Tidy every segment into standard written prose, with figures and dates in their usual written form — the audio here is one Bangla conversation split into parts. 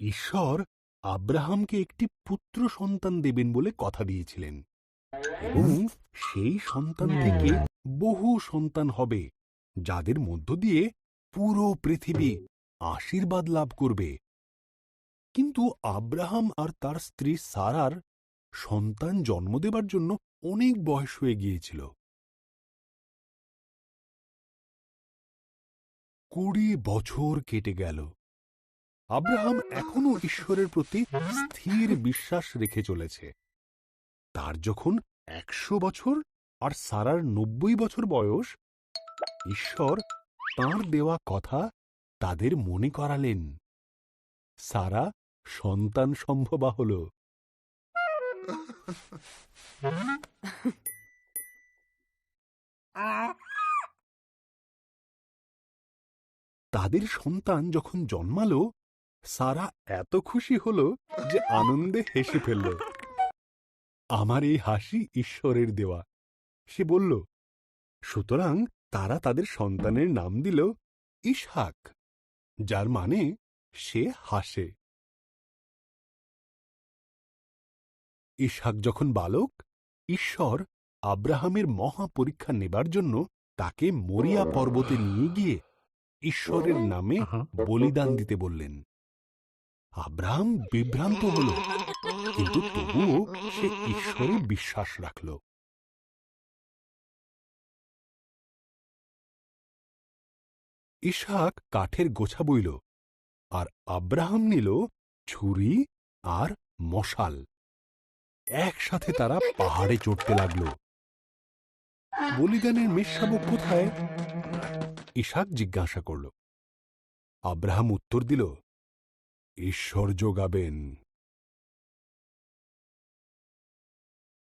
ঈশ্বর আব্রাহামকে একটি পুত্র সন্তান দেবেন বলে কথা দিয়েছিলেন এবং সেই সন্তান থেকে বহু সন্তান হবে, যাদের মধ্য দিয়ে পুরো পৃথিবী আশীর্বাদ লাভ করবে। কিন্তু আব্রাহাম আর তার স্ত্রী সারার সন্তান জন্ম দেবার জন্য অনেক বয়স হয়ে গিয়েছিল। 20 বছর কেটে গেল। আব্রাহাম এখনো ঈশ্বরের প্রতি স্থির বিশ্বাস রেখে চলেছে। তার যখন 100 বছর আর সারার 90 বছর বয়স, ঈশ্বর তাঁর দেওয়া কথা তাদের মনে করালেন। সারা সন্তান সম্ভবা হল। তাদের সন্তান যখন জন্মালো, সারা এত খুশি হল যে আনন্দে হেসে ফেলল। আমার এই হাসি ঈশ্বরের দেওয়া, সে বলল। সুতরাং তারা তাদের সন্তানের নাম দিল ইসহাক, যার মানে সে হাসে। ইসহাক যখন বালক, ঈশ্বর আব্রাহামের মহা পরীক্ষা নেবার জন্য তাকে মরিয়া পর্বতে নিয়ে গিয়ে ঈশ্বরের নামে বলিদান দিতে বললেন। আব্রাহাম বিভ্রান্ত হল, কিন্তু তবুও সে ঈশ্বরে বিশ্বাস রাখল। ইসহাক কাঠের গোছা বইল, আর আব্রাহাম নিল ছুরি আর মশাল। একসাথে তারা পাহাড়ে চড়তে লাগল। বলিদানের মেষশাবক কোথায়? ইসহাক জিজ্ঞাসা করল। আব্রাহাম উত্তর দিল, ঈশ্বর যোগাবেন।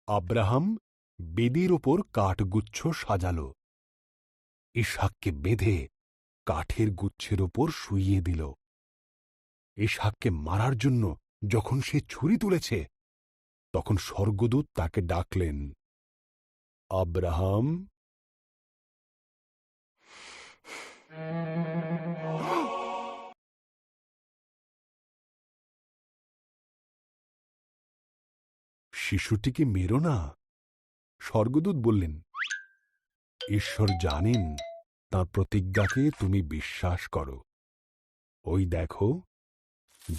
আব্রাহাম বেদির ওপর কাঠগুচ্ছ সাজাল। ইসহাককে বেঁধে কাঠের গুচ্ছের ওপর শুইয়ে দিল। ইসহাককে মারার জন্য যখন সে ছুরি তুলেছে, তখন স্বর্গদূত তাকে ডাকলেন, আব্রাহাম। শিশুটিকে মেরো না, স্বর্গদূত বললেন। ঈশ্বর জানেন তাঁর প্রতিজ্ঞাকে তুমি বিশ্বাস করো। ওই দেখো,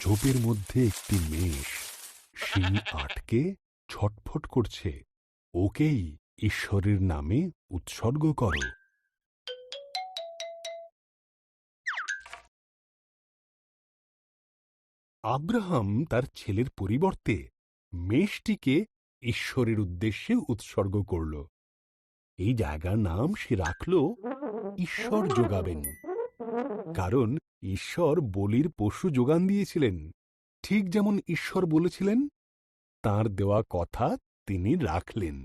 ঝোপের মধ্যে একটি মেষ শিং আটকে ছটফট করছে। ওকেই ঈশ্বরের নামে উৎসর্গ করো। আব্রাহাম তার ছেলের পরিবর্তে মেষটিকে ঈশ্বরের উদ্দেশ্যে উৎসর্গ করল। এই জায়গার নাম সে রাখল ঈশ্বর যোগাবেন, কারণ ঈশ্বর বলির পশু যোগান দিয়েছিলেন। ঠিক যেমন ঈশ্বর বলেছিলেন, তাঁর দেওয়া কথা তিনি রাখলেন।